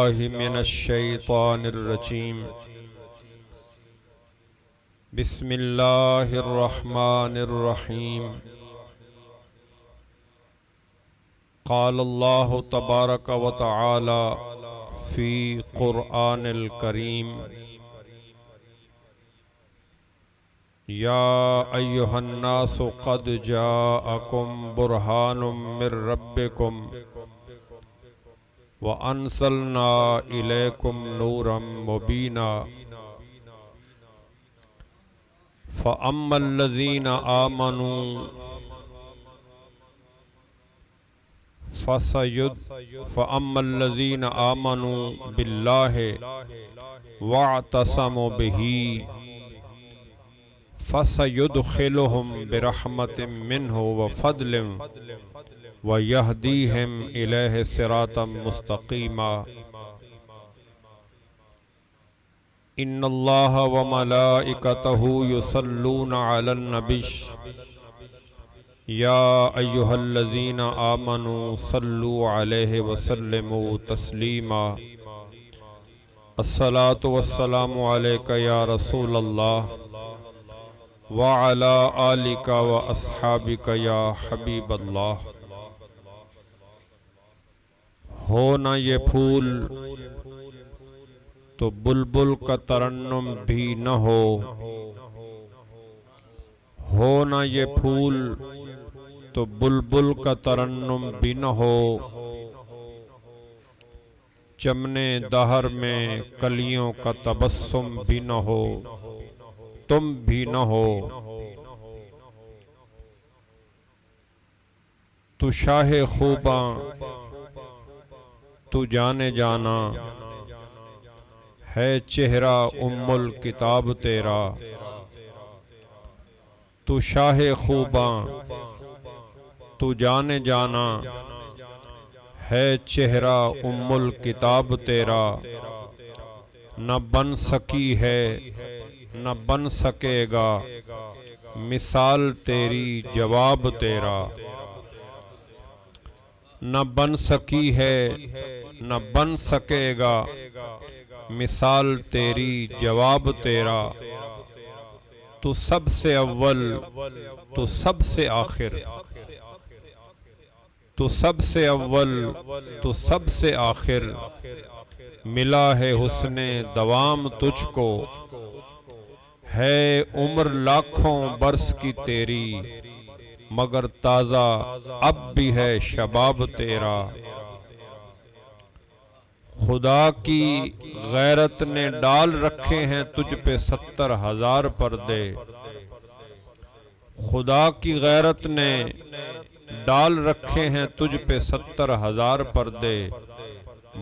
باللہ من الشیطان الرجیم بسم اللہ الرحمن الرحیم قال اللہ تبارک و تعالی فی قرآن الکریم یا ایہا الناس قد جاءکم برہان من ربکم وَأَنزَلْنَا إِلَيْكُمْ نُورًا مُبِينًا فَأَمَّا الَّذِينَ آمَنُوا بِاللَّهِ وَاعْتَصَمُوا بِهِ فَسَيُدْخِلُهُمْ بِرَحْمَةٍ مِّنْهُ وَفَضْلٍ وَيَهْدِيهِمْ إِلَيْهِ صِرَاطًا مُسْتَقِيمًا إِنَّ اللَّهَ وَمَلَائِكَتَهُ يُصَلُّونَ عَلَى النَّبِيِّ يَا أَيُّهَا الَّذِينَ آمَنُوا صَلُّوا عَلَيْهِ وَسَلِّمُوا تَسْلِيمًا الصلاة والسلام عليك يا رسول الله وعلى آلك وأصحابك يا حبيب الله ہو نہ یہ پھول تو بلبل کا ترنم بھی نہ ہو نہ یہ پھول تو بلبل کا ترنم بھی نہ ہو چمنے دہر میں کلیوں کا تبسم بھی نہ ہو تم بھی نہ ہو تو شاہ خوباں تو جانے جانا ہے چہرہ ام الکتاب تیرا تو شاہ خوباں تو جانے جانا ہے چہرہ ام الکتاب تیرا نہ بن سکی ہے نہ بن سکے گا مثال تیری جواب تیرا نہ بن سکی ہے نہ بن سکے گا مثال تیری جواب تیرا تو سب سے اول تو سب سے آخر تو سب سے اول تو سب سے آخر ملا ہے حسن دوام تجھ کو ہے عمر لاکھوں برس کی تیری مگر تازہ اب بھی ہے شباب تیرا خدا کی غیرت نے ڈال رکھے ہیں تجھ پہ 70,000 پردے خدا کی غیرت نے ڈال رکھے ہیں تجھ پہ 70,000 پردے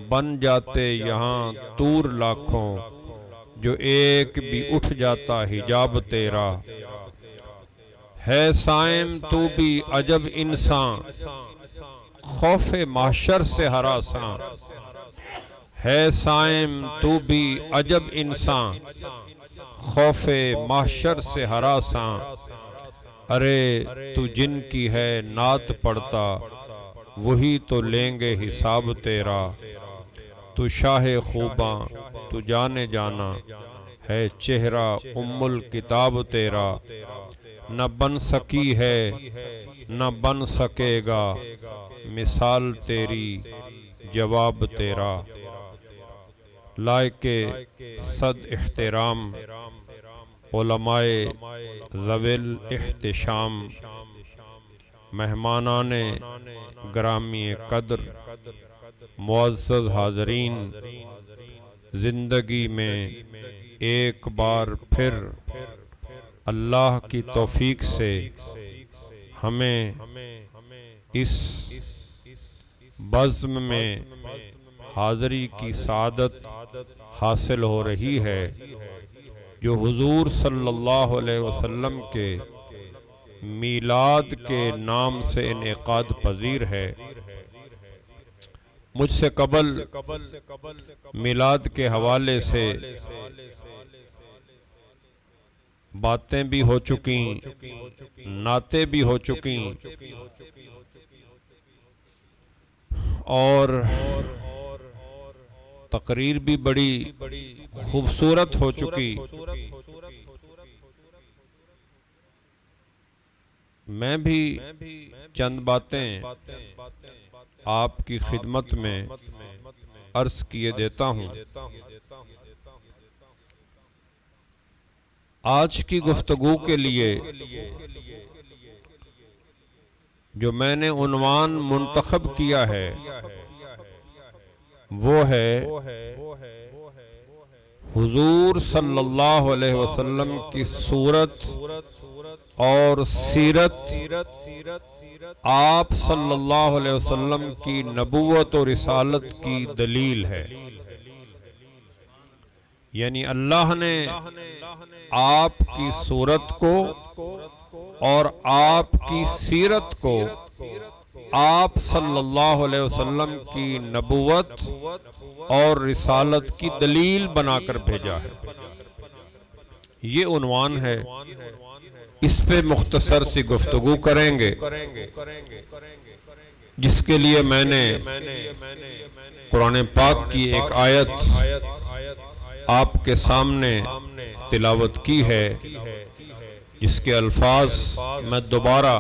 بن جاتے یہاں طور لاکھوں جو ایک بھی اٹھ جاتا حجاب تیرا ہے صائم تو بھی عجب انسان خوف محشر سے ہراساں ہے صائم تو بھی عجب انسان خوف محشر سے ہراساں ارے تو جن کی ہے نعت پڑھتا وہی تو لیں گے حساب تیرا تو شاہ خوباں تو جانے جانا ہے چہرہ ام الکتاب تیرا نہ بن سکی ہے نہ بن سکے گا مثال تیری جواب تیرا لائق صد احترام علماء ذوی الاحتشام مہمانان گرامی قدر معزز حاضرین زندگی میں ایک بار پھر اللہ کی توفیق سے ہمیں اس بزم میں حاضری کی سعادت حاصل ہو رہی ہے جو حضور صلی اللہ علیہ وسلم کے میلاد کے نام سے انعقاد پذیر ہے مجھ سے قبل میلاد کے حوالے سے باتیں بھی ہو چکی نعتیں بھی ہو چکی اور تقریر بھی بڑی خوبصورت ہو چکی. میں بھی چند باتیں آپ کی خدمت میں عرض کیے دیتا ہوں. آج کی گفتگو کے لیے جو میں نے عنوان منتخب کیا ہے وہ ہے حضور صلی اللہ علیہ وسلم کی صورت اور سیرت، آپ صلی اللہ علیہ وسلم کی نبوت و رسالت کی دلیل ہے. یعنی اللہ نے آپ کی صورت کو اور آپ کی سیرت کو آپ صلی اللہ علیہ وسلم کی نبوت اور رسالت کی دلیل بنا کر بھیجا ہے. یہ عنوان ہے، اس پہ مختصر سی گفتگو کریں گے، جس کے لیے میں نے قرآن پاک کی ایک آیت آپ کے سامنے تلاوت کی ہے، جس کے الفاظ میں دوبارہ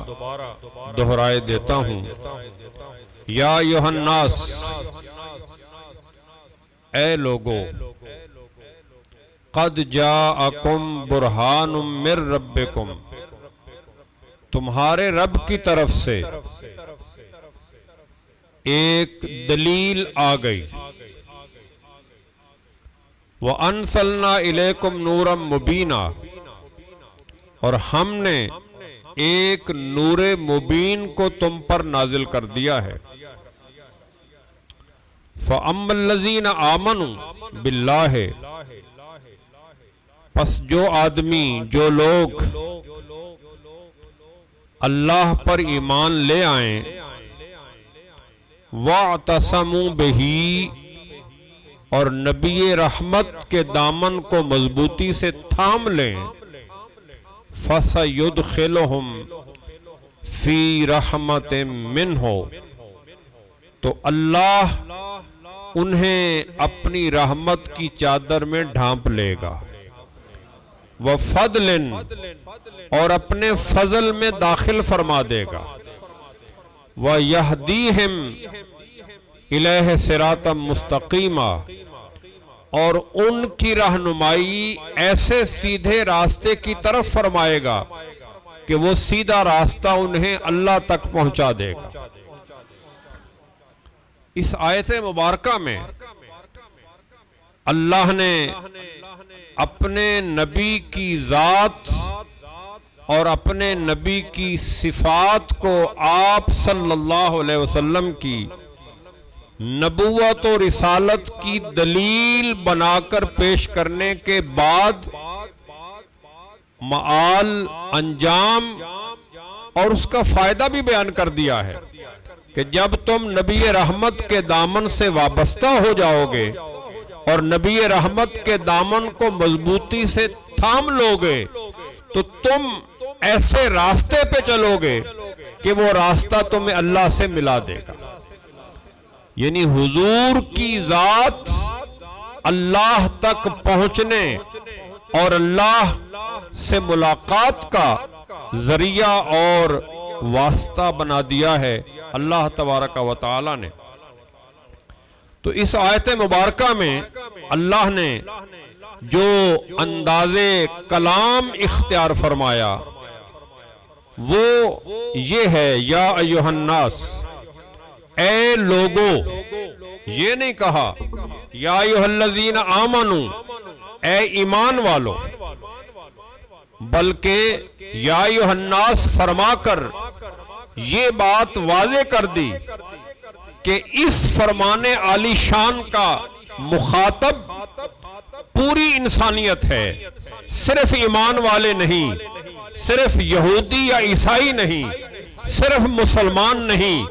دہرائے دیتا ہوں. یا ایھا الناس، اے لوگو، قد جاءکم برہان من ربکم، تمہارے رب کی طرف سے ایک دلیل آ گئی. وَأَنزَلْنَا إِلَيْكُمْ نُورًا مُبِينًا، اور ہم نے ایک نور مبین کو تم پر نازل کر دیا ہے. فَأَمَّا الَّذِينَ آمَنُوا بِاللَّهِ، پس جو آدمی، جو لوگ اللہ پر ایمان لے آئیں، وَاعْتَصَمُوا بِهِ، اور نبی رحمت کے دامن کو مضبوطی سے تھام لیں، فَسَيُدْخِلُهُمْ فِي رَحْمَةٍ مِّنْهُ، تو اللہ انہیں اپنی رحمت کی چادر میں ڈھانپ لے گا. وَفَضْلٍ، اور اپنے فضل میں داخل فرما دے گا. وَيَهْدِيهِمْ إِلَيْهِ صِرَاطًا مُسْتَقِيمًا، اور ان کی رہنمائی ایسے سیدھے راستے کی طرف فرمائے گا کہ وہ سیدھا راستہ انہیں اللہ تک پہنچا دے گا. اس آیت مبارکہ میں اللہ نے اپنے نبی کی ذات اور اپنے نبی کی صفات کو آپ صلی اللہ علیہ وسلم کی نبوت و رسالت کی دلیل بنا کر پیش کرنے کے بعد معال، انجام اور اس کا فائدہ بھی بیان کر دیا ہے کہ جب تم نبی رحمت کے دامن سے وابستہ ہو جاؤ گے اور نبی رحمت کے دامن کو مضبوطی سے تھام لو گے تو تم ایسے راستے پہ چلو گے کہ وہ راستہ تمہیں اللہ سے ملا دے گا. یعنی حضور کی ذات اللہ تک پہنچنے اور اللہ سے ملاقات کا ذریعہ اور واسطہ بنا دیا ہے اللہ تبارک و تعالی نے. تو اس آیت مبارکہ میں اللہ نے جو انداز کلام اختیار فرمایا وہ یہ ہے، یا ایھا الناس، اے لوگو. یہ نہیں کہا یا ایھا الذین آمنوا، اے ایمان والو، بلکہ یا ایھا الناس فرما کر یہ بات واضح کر دی کہ اس فرمان عالی شان کا مخاطب پوری انسانیت ہے، صرف ایمان والے نہیں، صرف یہودی یا عیسائی نہیں، صرف مسلمان نہیں،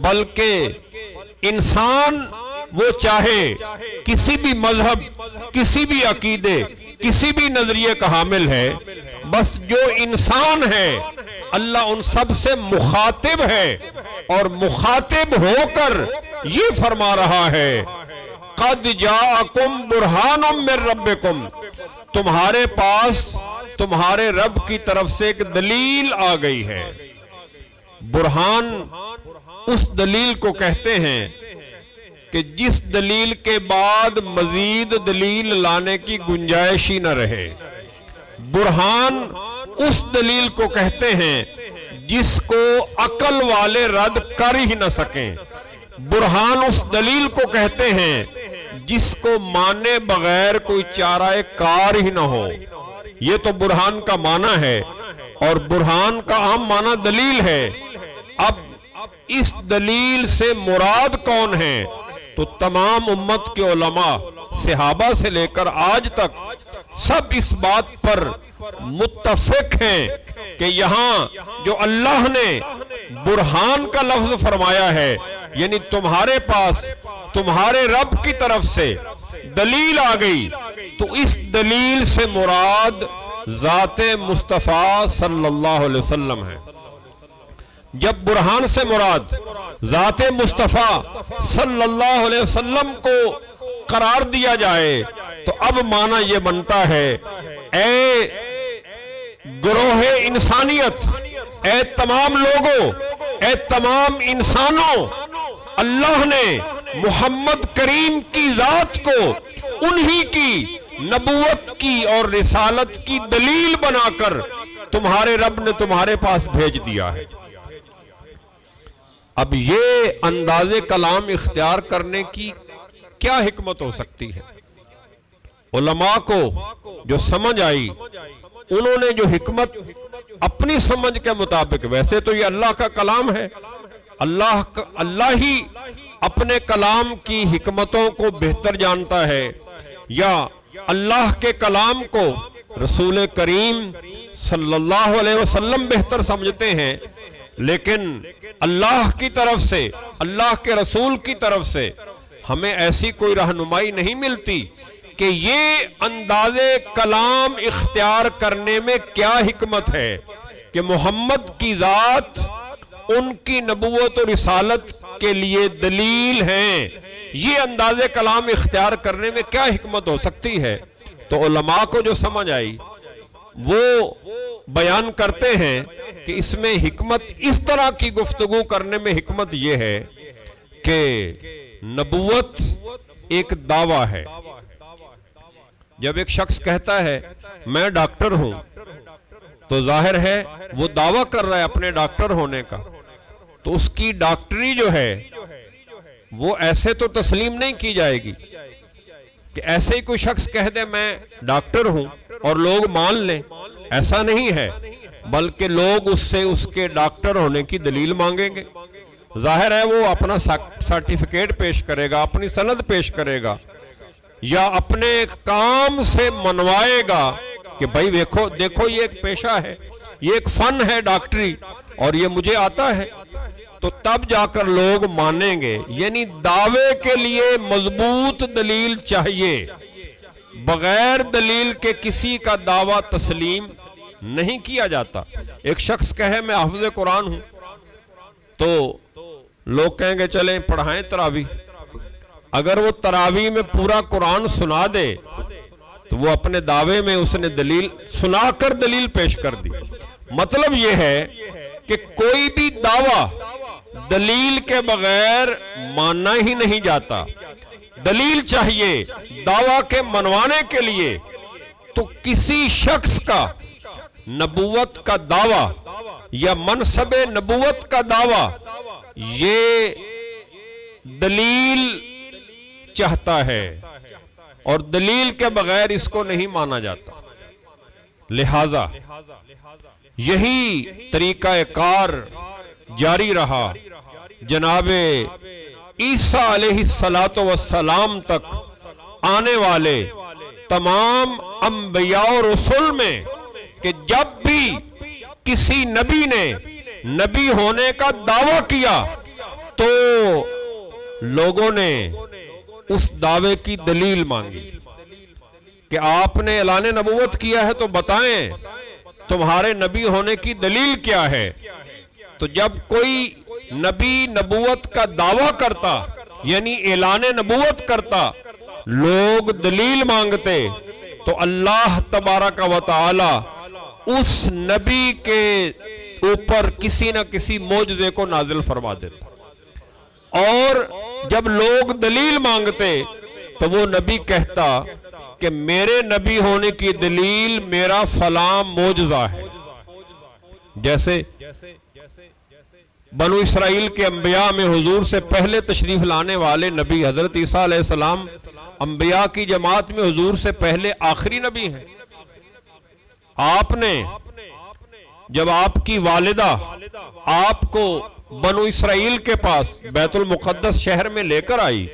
بلکہ انسان وہ چاہے کسی بھی مذہب، کسی بھی عقیدے، کسی بھی نظریے کا حامل ہے، بس جو انسان ہے اللہ ان سب سے مخاطب ہے اور مخاطب ہو کر یہ فرما رہا ہے قد جاءکم برہان من ربکم، تمہارے پاس تمہارے رب کی طرف سے ایک دلیل آ گئی ہے۔ برہان اس دلیل کو کہتے ہیں کہ جس دلیل کے بعد مزید دلیل لانے کی گنجائش ہی نہ رہے۔ برہان اس دلیل کو کہتے ہیں جس کو عقل والے رد کر ہی نہ سکیں۔ برہان اس دلیل کو کہتے ہیں جس کو مانے بغیر کوئی چارہ کار ہی نہ ہو۔ یہ تو برہان کا معنی ہے، اور برہان کا عام معنی دلیل ہے۔ اب اس دلیل سے مراد کون ہے؟ تو تمام امت کے علماء، صحابہ سے لے کر آج تک سب اس بات پر متفق ہیں کہ یہاں جو اللہ نے برہان کا لفظ فرمایا ہے، یعنی تمہارے پاس تمہارے رب کی طرف سے دلیل آ گئی، تو اس دلیل سے مراد ذات مصطفیٰ صلی اللہ علیہ وسلم ہے۔ جب برہان سے مراد ذات مصطفیٰ صلی اللہ علیہ وسلم کو قرار دیا جائے تو اب معنی یہ بنتا ہے، اے گروہ انسانیت، اے تمام لوگوں، اے تمام انسانوں، اللہ نے محمد کریم کی ذات کو انہی کی نبوت کی اور رسالت کی دلیل بنا کر تمہارے رب نے تمہارے پاس بھیج دیا ہے۔ اب یہ انداز کلام اختیار کرنے کی کیا حکمت ہو سکتی ہے؟ علماء کو جو سمجھ آئی، انہوں نے جو حکمت اپنی سمجھ کے مطابق، ویسے تو یہ اللہ کا کلام ہے، اللہ ہی اپنے کلام کی حکمتوں کو بہتر جانتا ہے، یا اللہ کے کلام کو رسول کریم صلی اللہ علیہ وسلم بہتر سمجھتے ہیں، لیکن اللہ کی طرف سے، اللہ کے رسول کی طرف سے ہمیں ایسی کوئی رہنمائی نہیں ملتی کہ یہ انداز کلام اختیار کرنے میں کیا حکمت ہے کہ محمد کی ذات ان کی نبوت و رسالت کے لیے دلیل ہیں، یہ انداز کلام اختیار کرنے میں کیا حکمت ہو سکتی ہے؟ تو علماء کو جو سمجھ آئی وہ بیان کرتے ہیں کہ اس میں حکمت، اس طرح کی گفتگو کرنے میں حکمت یہ ہے کہ نبوت ایک دعویٰ ہے۔ جب ایک شخص کہتا ہے میں ڈاکٹر ہوں، تو ظاہر ہے وہ دعویٰ کر رہا ہے اپنے ڈاکٹر ہونے کا، تو اس کی ڈاکٹری جو ہے وہ ایسے تو تسلیم نہیں کی جائے گی کہ ایسے ہی کوئی شخص کہہ دے میں ڈاکٹر ہوں اور لوگ مان لیں، ایسا نہیں ہے، بلکہ لوگ اس سے اس کے ڈاکٹر ہونے کی دلیل مانگیں گے۔ ظاہر ہے وہ اپنا سرٹیفکیٹ پیش کرے گا، اپنی سند پیش کرے گا، یا اپنے کام سے منوائے گا کہ بھائی دیکھو یہ ایک پیشہ ہے، یہ ایک فن ہے ڈاکٹری، اور یہ مجھے آتا ہے، تو تب جا کر لوگ مانیں گے۔ یعنی دعوے کے لیے مضبوط دلیل چاہیے، بغیر دلیل کے کسی کا دعویٰ تسلیم نہیں کیا جاتا۔ ایک شخص کہے میں حافظ قرآن ہوں، تو لوگ کہیں گے چلیں پڑھائیں تراویح۔ اگر وہ تراویح میں پورا قرآن سنا دے تو وہ اپنے دعوے میں اس نے دلیل سنا کر دلیل پیش کر دی۔ مطلب یہ ہے کہ کوئی بھی دعویٰ دلیل کے بغیر ماننا ہی نہیں جاتا، دلیل چاہیے دعویٰ کے منوانے کے لیے۔ تو کسی شخص کا نبوت کا دعویٰ یا منصب نبوت کا دعویٰ یہ دلیل چاہتا ہے، اور دلیل کے بغیر اس کو نہیں مانا جاتا۔ لہذا یہی طریقہ کار جاری رہا جناب عیسیٰ علیہ السلام تک آنے والے تمام انبیاء و رسول میں، کہ جب بھی کسی نبی نے نبی ہونے کا دعویٰ کیا تو لوگوں نے اس دعوے کی دلیل مانگی کہ آپ نے اعلان نبوت کیا ہے تو بتائیں تمہارے نبی ہونے کی دلیل کیا ہے۔ تو جب کوئی نبی نبوت کا دعویٰ کرتا، یعنی اعلان نبوت کرتا، لوگ دلیل مانگتے تو اللہ تبارک و تعالی اس نبی کے اوپر کسی نہ کسی معجزے کو نازل فرما دیتا، اور جب لوگ دلیل مانگتے تو وہ نبی کہتا کہ میرے نبی ہونے کی دلیل میرا فلاں معجزہ ہے۔ جیسے بنو اسرائیل کے انبیاء میں حضور سے پہلے تشریف لانے والے نبی حضرت عیسیٰ علیہ السلام انبیاء کی جماعت میں حضور سے پہلے آخری نبی ہیں۔ آپ نے جب آپ کی والدہ آپ کو بنو اسرائیل کے پاس بیت المقدس شہر میں لے کر آئی،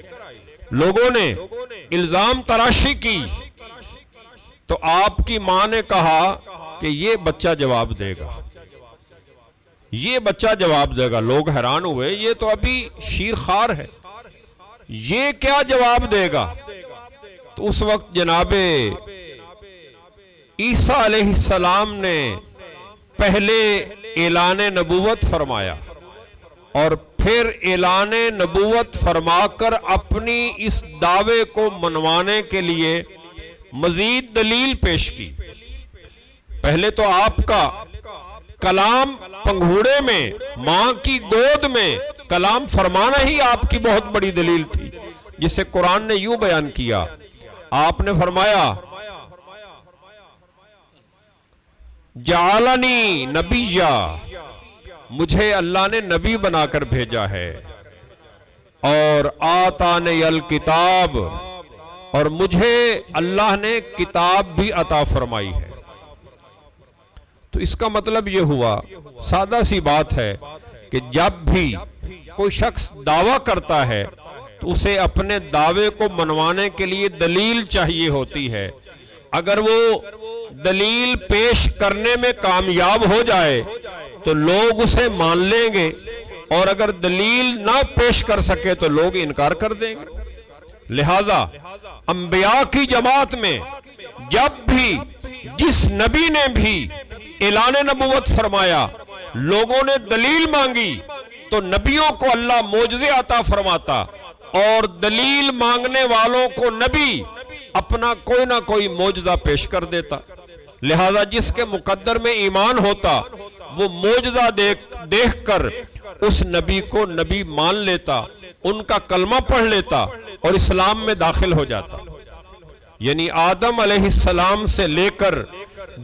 لوگوں نے الزام تراشی کی تو آپ کی ماں نے کہا کہ یہ بچہ جواب دے گا، یہ بچہ جواب دے گا۔ لوگ حیران ہوئے، یہ تو ابھی شیر خوار ہے، یہ کیا جواب دے گا؟ تو اس وقت جناب عیسیٰ علیہ السلام نے پہلے اعلان نبوت فرمایا اور پھر اعلان نبوت فرما کر اپنی اس دعوے کو منوانے کے لیے مزید دلیل پیش کی۔ پہلے تو آپ کا کلام پنگھوڑے میں، ماں کی گود میں کلام فرمانا ہی آپ کی بہت بڑی دلیل تھی، جسے قرآن نے یوں بیان کیا، آپ نے فرمایا جعلنی نبیّا، مجھے اللہ نے نبی بنا کر بھیجا ہے، اور آتانی الکتاب، اور مجھے اللہ نے کتاب بھی عطا فرمائی ہے۔ تو اس کا مطلب یہ ہوا، سادہ سی بات ہے کہ جب بھی کوئی شخص دعویٰ کرتا ہے تو اسے اپنے دعوے کو منوانے کے لیے دلیل چاہیے ہوتی ہے۔ اگر وہ دلیل پیش کرنے میں کامیاب ہو جائے تو لوگ اسے مان لیں گے، اور اگر دلیل نہ پیش کر سکے تو لوگ انکار کر دیں گے۔ لہذا انبیاء کی جماعت میں جب بھی جس نبی نے بھی اعلان نبوت فرمایا، لوگوں نے دلیل مانگی تو نبیوں کو اللہ معجزے عطا فرماتا، اور دلیل مانگنے والوں کو نبی اپنا کوئی نہ کوئی معجزہ پیش کر دیتا۔ لہذا جس کے مقدر میں ایمان ہوتا وہ معجزہ دیکھ کر اس نبی کو نبی مان لیتا، ان کا کلمہ پڑھ لیتا اور اسلام میں داخل ہو جاتا۔ یعنی آدم علیہ السلام سے لے کر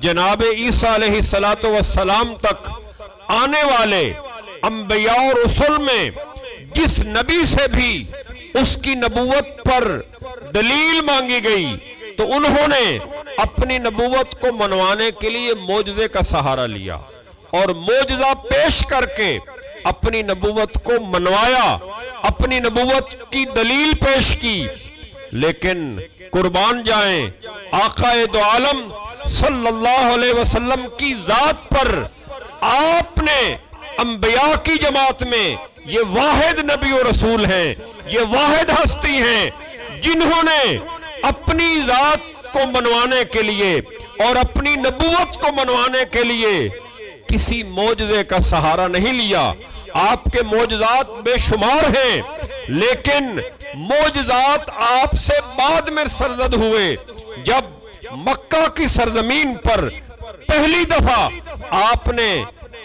جناب عیسیٰ علیہ السلام تک آنے والے انبیاء اور رسل میں جس نبی سے بھی اس کی نبوت پر دلیل مانگی گئی تو انہوں نے اپنی نبوت کو منوانے کے لیے معجزے کا سہارا لیا اور معجزہ پیش کر کے اپنی نبوت کو منوایا، اپنی نبوت کی دلیل پیش کی۔ لیکن قربان جائیں آقا دو عالم صلی اللہ علیہ وسلم کی ذات پر، آپ نے انبیاء کی جماعت میں یہ واحد نبی و رسول ہیں، یہ واحد ہستی ہیں جنہوں نے اپنی ذات کو منوانے کے لیے اور اپنی نبوت کو منوانے کے لیے کسی معجزے کا سہارا نہیں لیا۔ آپ کے معجزات بے شمار ہیں، لیکن معجزات آپ سے بعد میں سرزد ہوئے جب مکہ کی سرزمین پر پہلی دفعہ آپ نے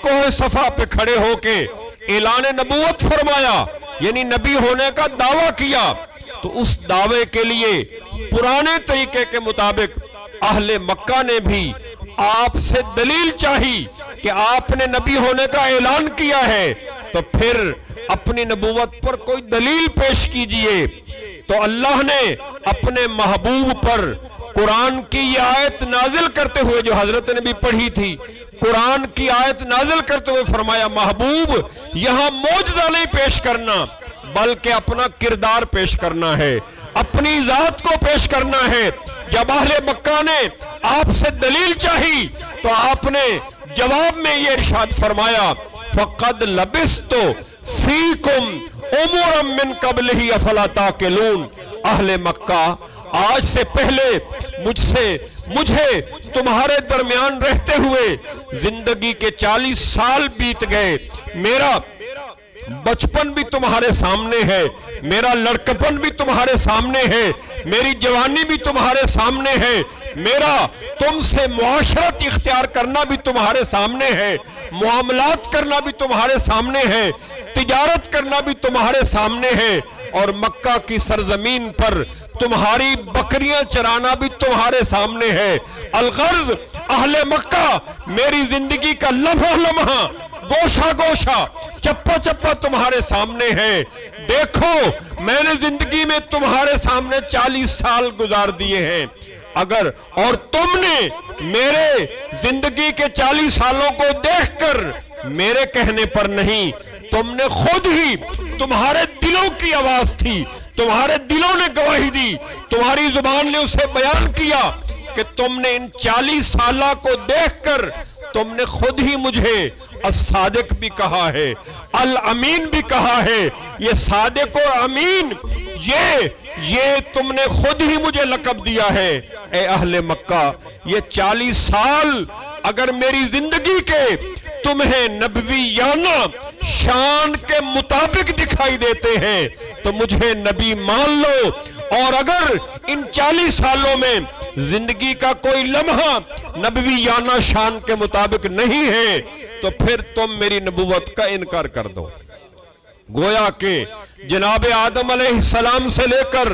کوہ صفا پہ کھڑے ہو کے اعلان نبوت فرمایا، یعنی نبی ہونے کا دعویٰ کیا، تو اس دعوے کے لیے پرانے طریقے کے مطابق اہل مکہ نے بھی آپ سے دلیل چاہی کہ آپ نے نبی ہونے کا اعلان کیا ہے تو پھر اپنی نبوت پر کوئی دلیل پیش کیجئے۔ تو اللہ نے اپنے محبوب پر قرآن کی یہ آیت نازل کرتے ہوئے جو حضرت نے بھی پڑھی تھی، قرآن کی آیت نازل کرتے ہوئے فرمایا محبوب یہاں معجزہ نہیں پیش کرنا بلکہ اپنا کردار پیش کرنا ہے، اپنی ذات کو پیش کرنا ہے۔ جب اہل مکہ نے آپ سے دلیل چاہی تو آپ نے جواب میں یہ ارشاد فرمایا فَقَدْ لَبِسْتُ فِيكُمْ عُمُرًا مِّن قَبْلِهِ أَفَلَا تَعْقِلُونَ۔ اہل مکہ آج سے پہلے مجھے تمہارے درمیان رہتے ہوئے زندگی کے 40 سال بیت گئے، میرا بچپن بھی تمہارے سامنے ہے، میرا لڑکپن بھی تمہارے سامنے ہے، میری جوانی بھی تمہارے سامنے ہے، میرا تم سے معاشرت اختیار کرنا بھی تمہارے سامنے ہے، معاملات کرنا بھی تمہارے سامنے ہے، تجارت کرنا بھی تمہارے سامنے ہے، اور مکہ کی سرزمین پر تمہاری بکریاں چرانا بھی تمہارے سامنے ہے۔ الغرض اہل مکہ میری زندگی کا لمحہ لمحہ، گوشہ گوشہ، چپا چپا تمہارے سامنے ہے۔ دیکھو میں نے زندگی میں تمہارے سامنے 40 سال گزار دیے ہیں، اگر اور تم نے میرے زندگی کے 40 سالوں کو دیکھ کر میرے کہنے پر نہیں، تم نے خود ہی، تمہارے دلوں کی آواز تھی، تمہارے دلوں نے گواہی دی، تمہاری زبان نے اسے بیان کیا کہ تم نے ان 40 سالہ کو دیکھ کر تم نے خود ہی مجھے الصادق بھی کہا ہے، الامین بھی کہا ہے۔ یہ صادق اور امین یہ تم نے خود ہی مجھے لقب دیا ہے۔ اے اہل مکہ، یہ 40 سال اگر میری زندگی کے تمہیں نبویانہ شان کے مطابق دکھائی دیتے ہیں تو مجھے نبی مان لو، اور اگر ان 40 سالوں میں زندگی کا کوئی لمحہ نبویانہ شان کے مطابق نہیں ہے تو پھر تم میری نبوت کا انکار کر دو۔ گویا کہ جناب آدم علیہ السلام سے لے کر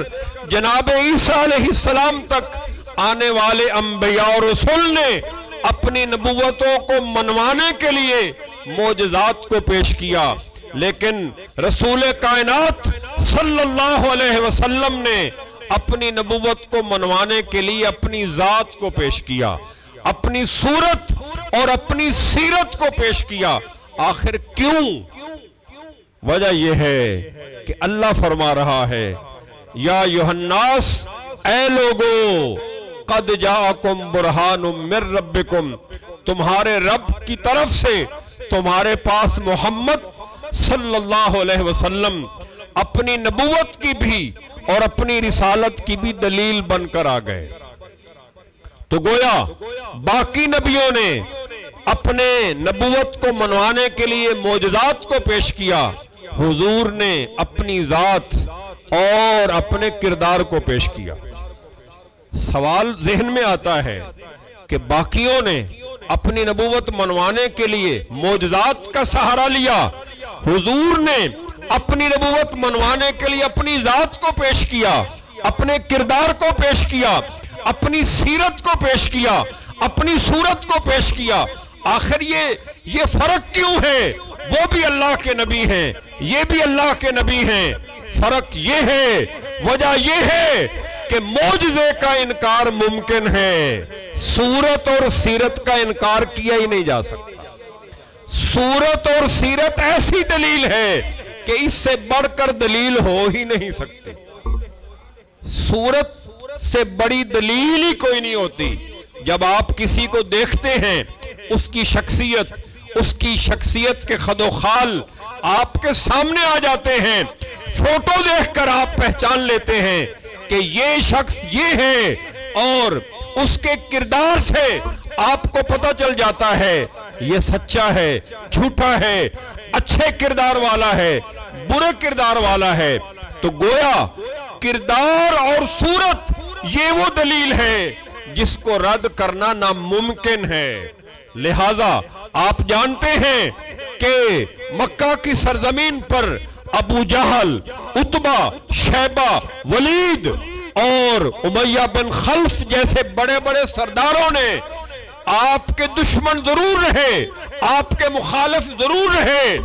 جناب عیسیٰ علیہ السلام تک آنے والے انبیاء اور رسول نے اپنی نبوتوں کو منوانے کے لیے معجزات کو پیش کیا، لیکن رسول کائنات صلی اللہ علیہ وسلم نے اپنی نبوت کو منوانے کے لیے اپنی ذات کو پیش کیا، اپنی صورت اور اپنی سیرت کو پیش کیا۔ آخر کیوں؟ وجہ یہ ہے کہ اللہ فرما رہا ہے، یا ایھا الناس، اے لوگو، قد جاءکم برہان من ربکم، تمہارے رب کی طرف سے تمہارے پاس محمد صلی اللہ علیہ وسلم اپنی نبوت کی بھی اور اپنی رسالت کی بھی دلیل بن کر آ گئے۔ تو گویا باقی نبیوں نے اپنے نبوت کو منوانے کے لیے معجزات کو پیش کیا، حضور نے اپنی ذات اور اپنے کردار کو پیش کیا۔ سوال ذہن میں آتا ہے کہ باقیوں نے اپنی نبوت منوانے کے لیے معجزات کا سہارا لیا، حضور نے اپنی نبوت منوانے کے لیے اپنی ذات کو پیش کیا، اپنے کردار کو پیش کیا، اپنی سیرت کو پیش کیا، اپنی صورت کو پیش کیا۔ آخر یہ فرق کیوں ہے؟ وہ بھی اللہ کے نبی ہیں، یہ بھی اللہ کے نبی ہیں۔ فرق یہ ہے، وجہ یہ ہے کہ معجزے کا انکار ممکن ہے، صورت اور سیرت کا انکار کیا ہی نہیں جا سکتا۔ صورت اور سیرت ایسی دلیل ہے کہ اس سے بڑھ کر دلیل ہو ہی نہیں سکتی۔ صورت سے بڑی دلیل ہی کوئی نہیں ہوتی۔ جب آپ کسی کو دیکھتے ہیں، اس کی شخصیت کے خد و خال آپ کے سامنے آ جاتے ہیں، فوٹو دیکھ کر آپ پہچان لیتے ہیں کہ یہ شخص یہ ہے، اور اس کے کردار سے آپ کو پتہ چل جاتا ہے یہ سچا ہے، جھوٹا ہے، اچھے کردار والا ہے، برے کردار والا ہے۔ تو گویا کردار اور صورت یہ وہ دلیل ہے جس کو رد کرنا ناممکن ہے۔ لہذا آپ جانتے ہیں کہ مکہ کی سرزمین پر ابو جہل، عتبہ، شیبہ، ولید اور امیہ بن خلف جیسے بڑے بڑے سرداروں نے آپ کے دشمن ضرور رہے، آپ کے مخالف ضرور رہے،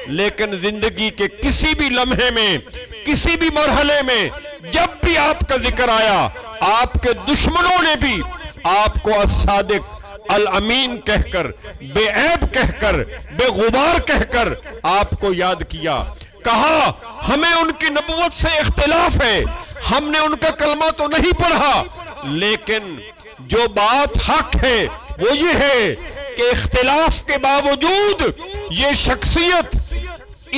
لیکن زندگی کے کسی بھی لمحے میں، کسی بھی مرحلے میں جب بھی آپ کا ذکر آیا، آپ کے دشمنوں نے بھی آپ کو الصادق، الامین کہہ کر، بے عیب کہہ کر، بے غبار کہہ کر آپ کو یاد کیا۔ کہا ہمیں ان کی نبوت سے اختلاف ہے، ہم نے ان کا کلمہ تو نہیں پڑھا، لیکن جو بات حق ہے وہ یہ ہے کہ اختلاف کے باوجود یہ شخصیت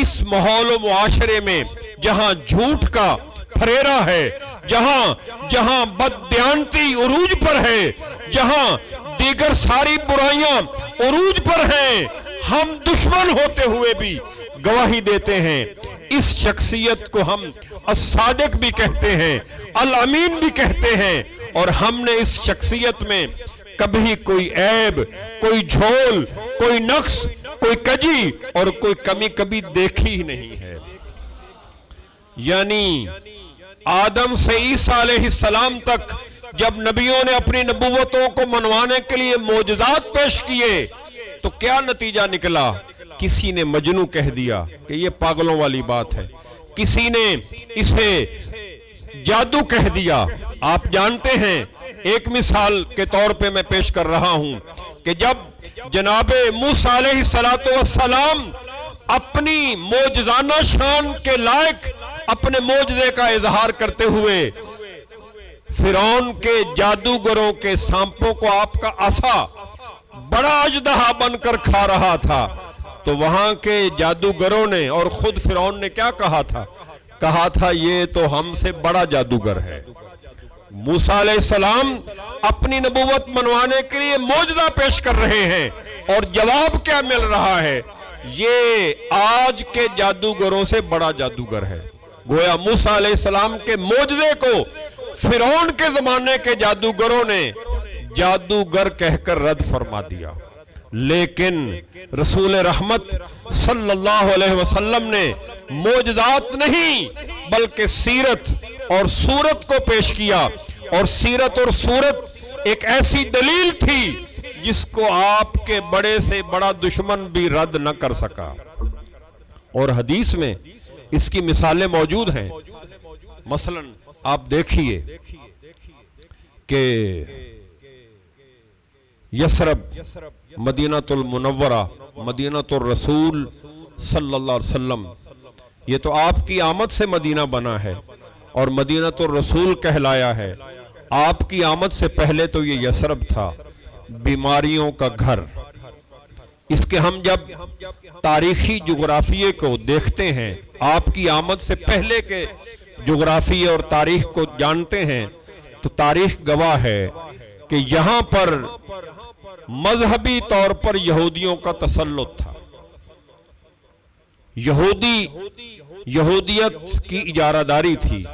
اس ماحول و معاشرے میں جہاں جھوٹ کا پھریرا ہے، جہاں بددیانتی عروج پر ہے، جہاں دیگر ساری برائیاں عروج پر ہیں، ہم دشمن ہوتے ہوئے بھی گواہی دیتے ہیں۔ اس شخصیت کو ہم الصادق بھی کہتے ہیں، الامین بھی کہتے ہیں، اور ہم نے اس شخصیت میں کبھی کوئی عیب، کوئی جھول، کوئی نقص، کوئی کجی اور کوئی کمی کبھی دیکھی ہی نہیں ہے۔ یعنی آدم سے عیسیٰ علیہ السلام تک جب نبیوں نے اپنی نبوتوں کو منوانے کے لیے معجزات پیش کیے تو کیا نتیجہ نکلا؟ کسی نے مجنوں کہہ دیا کہ یہ پاگلوں والی بات ہے، کسی نے اسے جادو کہہ دیا۔ آپ جانتے ہیں، ایک مثال کے طور پہ میں پیش کر رہا ہوں کہ جب جناب موسیٰ علیہ السلام اپنی معجزانہ شان کے لائق اپنے معجزے کا اظہار کرتے ہوئے فرعون کے جادوگروں کے سانپوں کو آپ کا عصا بڑا اژدہا بن کر کھا رہا تھا، تو وہاں کے جادوگروں نے اور خود فرعون نے کیا کہا تھا یہ تو ہم سے بڑا جادوگر ہے۔ موسیٰ علیہ السلام اپنی نبوت منوانے کے لیے معجزہ پیش کر رہے ہیں اور جواب کیا مل رہا ہے؟ یہ آج کے جادوگروں سے بڑا جادوگر ہے۔ گویا موسیٰ علیہ السلام کے معجزے کو فرعون کے زمانے کے جادوگروں نے جادوگر کہہ کر رد فرما دیا، لیکن رسول رحمت صلی اللہ علیہ وسلم نے معجزات نہیں بلکہ سیرت اور صورت کو پیش کیا، اور سیرت اور صورت ایک ایسی دلیل تھی جس کو آپ کے بڑے سے بڑا دشمن بھی رد نہ کر سکا۔ اور حدیث میں اس کی مثالیں موجود ہیں۔ مثلا آپ دیکھیے کہ یثرب مدینہ المنورہ، مدینہ الرسول صلی اللہ علیہ وسلم، یہ تو آپ کی آمد سے مدینہ بنا ہے اور مدینہ الرسول کہلایا ہے۔ آپ کی آمد سے پہلے تو یہ یثرب تھا، بیماریوں کا گھر۔ اس کے ہم جب تاریخی جغرافیے کو دیکھتے ہیں، آپ کی آمد سے پہلے کے جغرافیے اور تاریخ کو جانتے ہیں، تو تاریخ گواہ ہے کہ یہاں پر مذہبی طور پر یہودیوں کا تسلط تھا۔ یہودیت کی اجارہ داری تھی،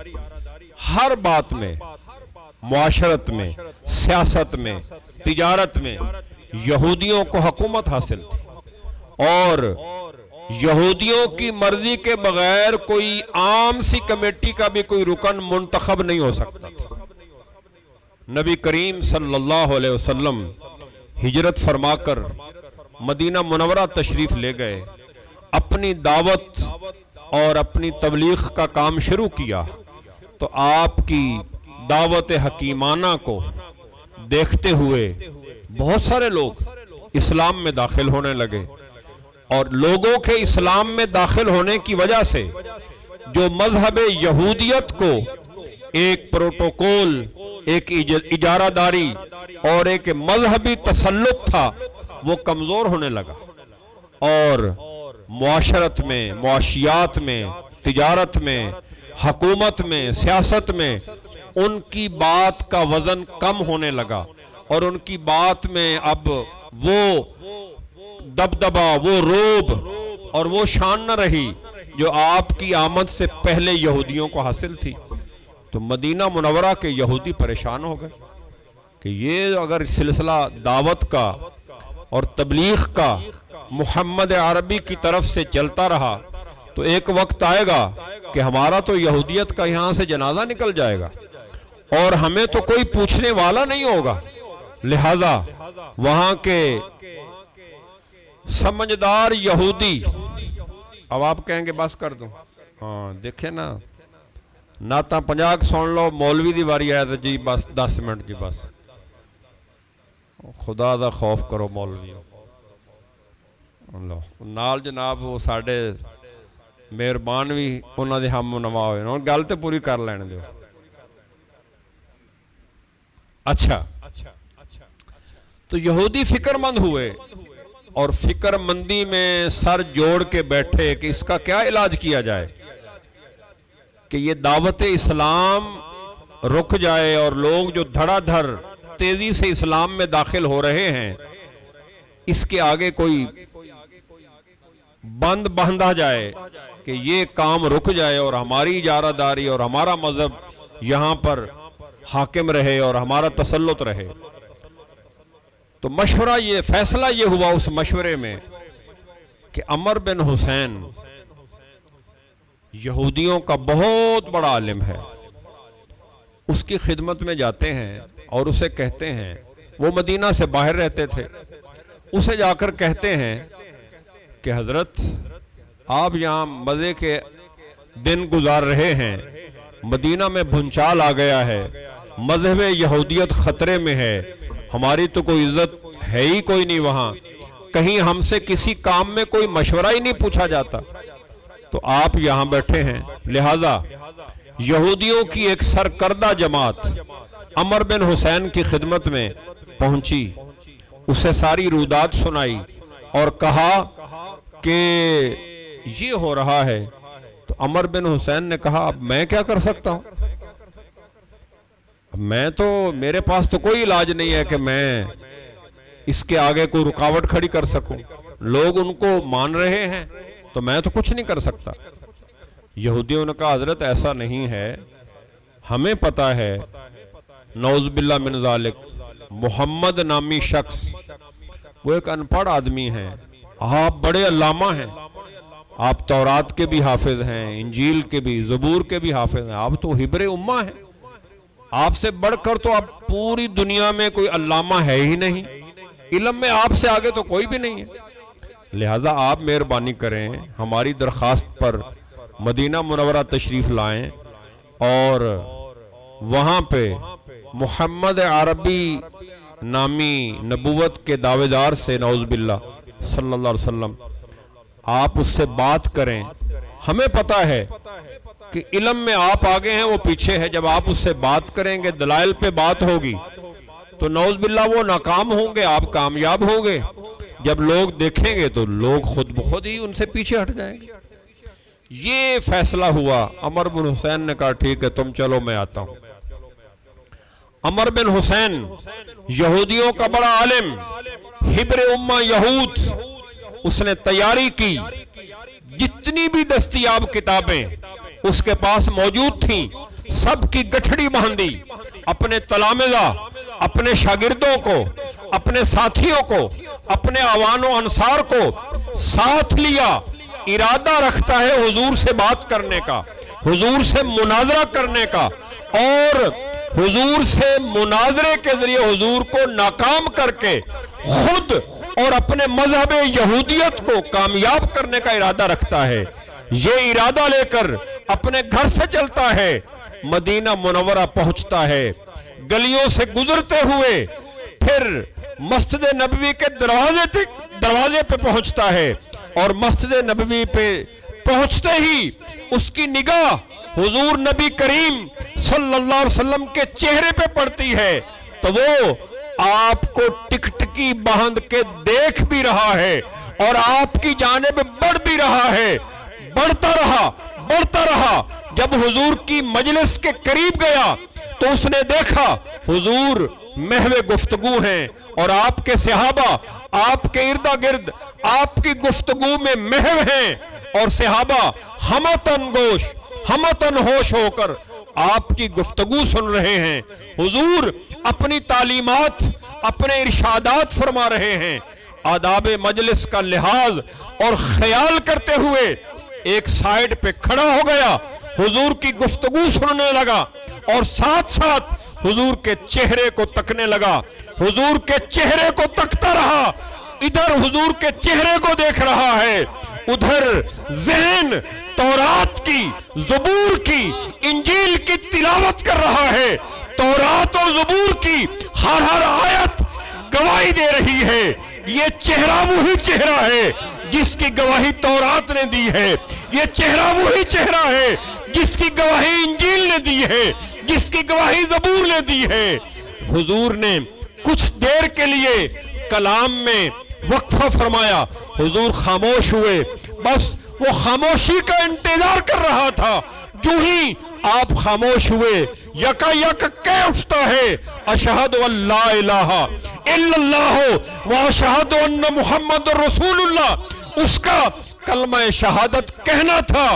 ہر بات میں، معاشرت میں، سیاست میں، تجارت میں یہودیوں کو حکومت حاصل تھی، اور یہودیوں کی مرضی کے بغیر کوئی عام سی کمیٹی کا بھی کوئی رکن منتخب نہیں ہو سکتا تھا۔ نبی کریم صلی اللہ علیہ وسلم ہجرت فرما کر مدینہ منورہ تشریف لے گئے، اپنی دعوت اور اپنی تبلیغ کا کام شروع کیا، تو آپ کی دعوت حکیمانہ کو دیکھتے ہوئے بہت سارے لوگ اسلام میں داخل ہونے لگے، اور لوگوں کے اسلام میں داخل ہونے کی وجہ سے جو مذہب یہودیت کو ایک پروٹوکول، ایک اجارہ داری اور ایک مذہبی تسلط تھا، وہ کمزور ہونے لگا، اور معاشرت میں، معاشیات میں، تجارت میں، حکومت میں، سیاست میں ان کی بات کا وزن کم ہونے لگا، اور ان کی بات میں اب وہ دبدبا، وہ روب اور وہ شان نہ رہی جو آپ کی آمد سے پہلے یہودیوں کو حاصل تھی۔ تو مدینہ منورہ کے یہودی پریشان ہو گئے کہ یہ اگر سلسلہ دعوت کا اور تبلیغ کا محمد عربی کی طرف سے چلتا رہا تو ایک وقت آئے گا کہ ہمارا تو یہودیت کا یہاں سے جنازہ نکل جائے گا اور ہمیں تو کوئی پوچھنے والا نہیں ہوگا۔ لہذا وہاں کے سمجھدار یہودی، اب آپ کہیں گے بس کر دوں، ہاں دیکھیں نا، نعتاں 50 سن لو، مولوی دی واری آئے تو جی بس 10 منٹ جی بس، خدا دا خوف کرو مولوی اللہ نال جناب وہ ساڑھے مہربان بھی انہاں دے ہم نوا ہوئے نا، گل تے پوری کر لینے دیو۔ اچھا، تو یہودی فکر مند ہوئے اور فکر مندی میں سر جوڑ کے بیٹھے کہ اس کا کیا علاج کیا جائے کہ یہ دعوت اسلام رک جائے، اور لوگ جو دھڑا دھڑ تیزی سے اسلام میں داخل ہو رہے ہیں اس کے آگے کوئی بند باندھا جائے کہ یہ کام رک جائے اور ہماری اجارہ داری اور ہمارا مذہب یہاں پر حاکم رہے اور ہمارا تسلط رہے۔ تو مشورہ یہ فیصلہ یہ ہوا اس مشورے میں کہ عمر بن حسین یہودیوں کا بہت بڑا عالم ہے، اس کی خدمت میں جاتے ہیں اور اسے کہتے ہیں، وہ مدینہ سے باہر رہتے تھے، اسے جا کر کہتے ہیں کہ حضرت آپ یہاں مزے کے دن گزار رہے ہیں، مدینہ میں بھونچال آ گیا ہے، مذہب یہودیت خطرے میں ہے، ہماری تو کوئی عزت ہے ہی کوئی نہیں وہاں، کہیں ہم سے کسی کام میں کوئی مشورہ ہی نہیں پوچھا جاتا، تو آپ یہاں بیٹھے ہیں، لہذا یہودیوں کی ایک سرکردہ جماعت عمر بن حسین کی خدمت میں پہنچی، اسے ساری رودات سنائی اور کہا کہ یہ ہو رہا ہے۔ تو عمر بن حسین نے کہا اب میں کیا کر سکتا ہوں، میں تو میرے پاس تو کوئی علاج نہیں ہے کہ میں اس کے آگے کوئی رکاوٹ کھڑی کر سکوں، لوگ ان کو مان رہے ہیں تو میں تو کچھ نہیں کر سکتا۔ یہودیوں نے کہا حضرت ایسا نہیں ہے، ہمیں پتا ہے نعوذ باللہ من ذالک محمد نامی شخص وہ ایک ان پڑھ آدمی ہے، آپ بڑے علامہ ہیں، آپ تورات کے بھی حافظ ہیں، انجیل کے بھی، زبور کے بھی حافظ ہیں، آپ تو حبر امہ ہیں، آپ سے بڑھ کر تو اب پوری دنیا میں کوئی علامہ ہے ہی نہیں، علم میں آپ سے آگے تو کوئی بھی نہیں ہے، لہٰذا آپ مہربانی کریں ہماری درخواست پر مدینہ منورہ تشریف لائیں اور وہاں پہ محمد عربی نامی نبوت کے دعویدار سے نعوذ باللہ صلی اللہ علیہ وسلم آپ اس سے بات کریں، ہمیں پتا ہے کہ علم میں آپ آگے ہیں وہ پیچھے ہے، جب آپ اس سے بات کریں گے دلائل پہ بات ہوگی تو نعوذ باللہ وہ ناکام ہوں گے، آپ کامیاب ہوں گے، جب لوگ دیکھیں گے تو لوگ خود بخود ہی ان سے پیچھے ہٹ جائیں گے۔ یہ فیصلہ ہوا، عمر بن حسین نے کہا ٹھیک ہے تم چلو میں آتا ہوں۔ عمر بن حسین یہودیوں کا بڑا عالم، حبر امہ یہود، اس نے تیاری کی، جتنی بھی دستیاب کتابیں اس کے پاس موجود تھیں سب کی گٹھڑی باندھی، اپنے تلامذہ، اپنے شاگردوں کو، اپنے ساتھیوں کو، اپنے عوان و انصار کو ساتھ لیا، ارادہ رکھتا ہے حضور سے بات کرنے کا، حضور سے مناظرہ کرنے کا، اور حضور سے مناظرے کے ذریعے حضور کو ناکام کر کے خود اور اپنے مذہب یہودیت کو کامیاب کرنے کا ارادہ رکھتا ہے۔ یہ ارادہ لے کر اپنے گھر سے چلتا ہے، مدینہ منورہ پہنچتا ہے، گلیوں سے گزرتے ہوئے پھر مسجد نبوی کے دروازے پہ پہنچتا ہے، اور مسجد نبوی پہ پہنچتے ہی اس کی نگاہ حضور نبی کریم صلی اللہ علیہ وسلم کے چہرے پہ پڑتی ہے تو وہ آپ کو ٹکٹکی باندھ کے دیکھ بھی رہا ہے اور آپ کی جانب بڑھ بھی رہا ہے، بڑھتا رہا، جب حضور کی مجلس کے قریب گیا تو اس نے دیکھا حضور محو گفتگو ہیں اور آپ کے صحابہ آپ کے ارد گرد آپ کی گفتگو میں محو ہیں، اور صحابہ ہمتن ہوش ہو کر آپ کی گفتگو سن رہے ہیں، حضور اپنی تعلیمات، اپنے ارشادات فرما رہے ہیں، آداب مجلس کا لحاظ اور خیال کرتے ہوئے ایک سائیڈ پہ کھڑا ہو گیا، حضور کی گفتگو سننے لگا اور ساتھ ساتھ حضور کے چہرے کو تکنے لگا، حضور کے چہرے کو تکتا رہا، ادھر حضور کے چہرے کو دیکھ رہا ہے، ادھر ذہن تورات کی، زبور کی، انجیل کی تلاوت کر رہا ہے، تورات اور زبور کی ہر آیت گواہی دے رہی ہے، یہ چہرہ وہی چہرہ ہے جس کی گواہی تورات نے دی ہے، یہ چہرہ وہی چہرہ ہے جس کی گواہی انجیل نے دی ہے، جس کی گواہی زبور نے دی ہے۔ حضور نے کچھ دیر کے لیے کلام میں وقفہ فرمایا، حضور خاموش ہوئے، بس وہ خاموشی کا انتظار کر رہا تھا، جو ہی آپ خاموش ہوئے یکا یک کہہ اٹھتا ہے اشہد ان لا الہ الا اللہ و اشہد ان محمد رسول اللہ۔ اس کا کلمہ شہادت کہنا تھا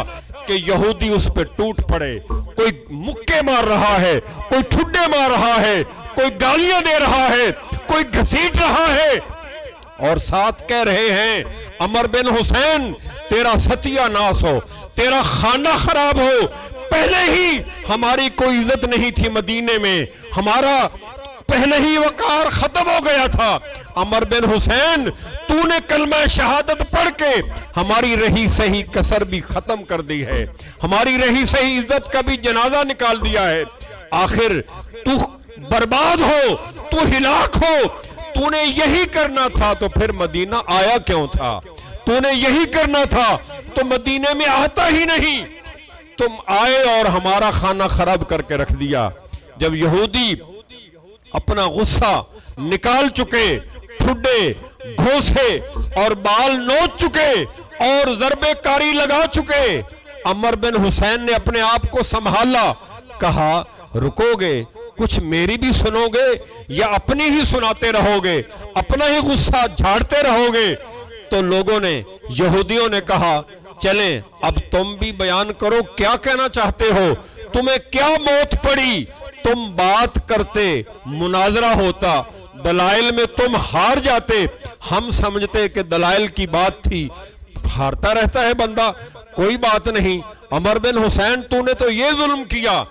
کہ یہودی اس پہ ٹوٹ پڑے. کوئی مکے مار رہا ہے, کوئی ٹھڈے مار رہا ہے, کوئی گالیاں دے رہا ہے, کوئی گھسیٹ رہا ہے, اور ساتھ کہہ رہے ہیں عمر بن حسین تیرا ستیہ ناس ہو, تیرا خانہ خراب ہو. پہلے ہی ہماری کوئی عزت نہیں تھی مدینے میں, ہمارا پہلے ہی وقار ختم ہو گیا تھا. عمر بن حسین تو نے کلمہ شہادت پڑھ کے ہماری رہی سہی کسر بھی ختم کر دی ہے, ہماری رہی سہی عزت کا بھی جنازہ نکال دیا ہے. آخر تو برباد ہو, تو ہلاک ہو. تو نے یہی کرنا تھا تو پھر مدینہ آیا کیوں تھا؟ تو نے یہی کرنا تھا تو مدینے میں آتا ہی نہیں. تم آئے اور ہمارا خانہ خراب کر کے رکھ دیا. جب یہودی اپنا غصہ نکال چکے, ٹھڈے, گھوسے اور بال نوچ چکے اور ضرب کاری لگا چکے, عمر بن حسین نے اپنے آپ کو سنبھالا. کہا رکو گے, کچھ میری بھی سنو گے یا اپنی ہی سناتے رہو گے, اپنا ہی غصہ جھاڑتے رہو گے؟ تو لوگوں نے, یہودیوں نے کہا چلیں اب تم بھی بیان کرو, کیا کہنا چاہتے ہو, تمہیں کیا موت پڑی؟ تم بات کرتے, مناظرہ ہوتا, دلائل میں تم ہار جاتے. ہم سمجھتے کہ دلائل کی بات تھی, ہارتا رہتا ہے بندہ, کوئی بات نہیں. عمر بن حسین تو نے تو یہ ظلم کیا,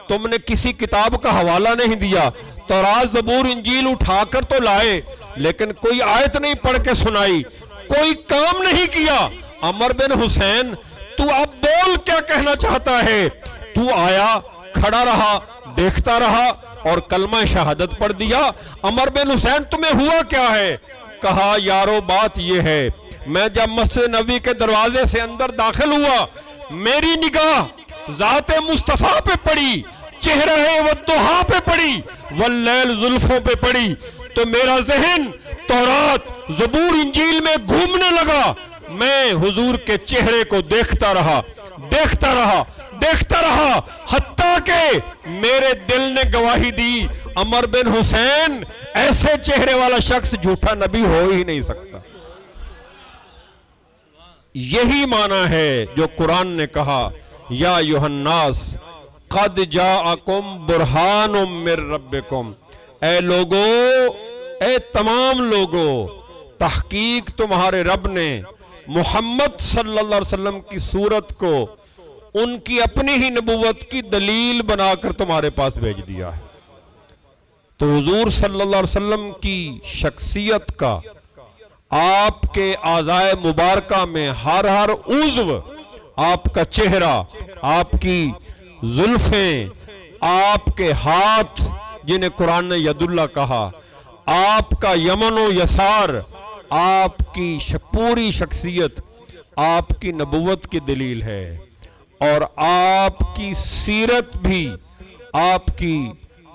تم نے کسی کتاب کا حوالہ نہیں دیا, تورات زبور انجیل اٹھا کر تو لائے لیکن کوئی آیت نہیں پڑھ کے سنائی, کوئی کام نہیں کیا. عمر بن حسین تو اب بول کیا کہنا چاہتا ہے؟ تو آیا, کھڑا رہا, دیکھتا رہا اور کلمہ شہادت پڑھ دیا. عمر بن حسین تمہیں ہوا کیا ہے؟ کہا یارو بات یہ ہے, میں جب مسجد نبوی کے دروازے سے اندر داخل ہوا, میری نگاہ ذات مصطفیٰ پہ پڑی, چہرہ والضحیٰ پہ پڑی, واللیل زلفوں پہ پڑی, تو میرا ذہن تورات زبور انجیل میں گھومنے لگا. میں حضور کے چہرے کو دیکھتا رہا, دیکھتا رہا, دیکھتا رہا, حتیٰ کہ میرے دل نے گواہی دی عمر بن حسین ایسے چہرے والا شخص جھوٹا نبی ہو ہی نہیں سکتا. یہی معنی ہے جو قرآن نے کہا یا ایھا الناس قد جاءکم برہان من ربکم, اے لوگو, اے تمام لوگو, تحقیق تمہارے رب نے محمد صلی اللہ علیہ وسلم کی صورت کو ان کی اپنی ہی نبوت کی دلیل بنا کر تمہارے پاس بھیج دیا ہے. تو حضور صلی اللہ علیہ وسلم کی شخصیت کا, آپ کے اعضائے مبارکہ میں ہر عضو, آپ کا چہرہ, آپ کی زلفیں, آپ کے ہاتھ جنہیں قرآن نے ید اللہ کہا, آپ کا یمن و یسار, آپ کی پوری شخصیت آپ کی نبوت کی دلیل ہے. اور آپ کی سیرت بھی آپ کی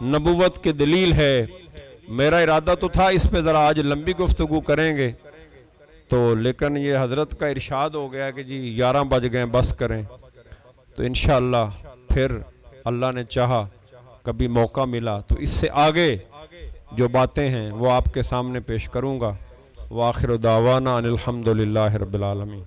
نبوت کی دلیل ہے. میرا ارادہ تو تھا اس پہ ذرا آج لمبی گفتگو کریں گے, تو لیکن یہ حضرت کا ارشاد ہو گیا کہ جی 11 بج گئے, بس کریں. تو انشاءاللہ پھر اللہ نے چاہا کبھی موقع ملا تو اس سے آگے جو باتیں ہیں وہ آپ کے سامنے پیش کروں گا. وآخر دعوانا ان الحمدللہ رب العالمین.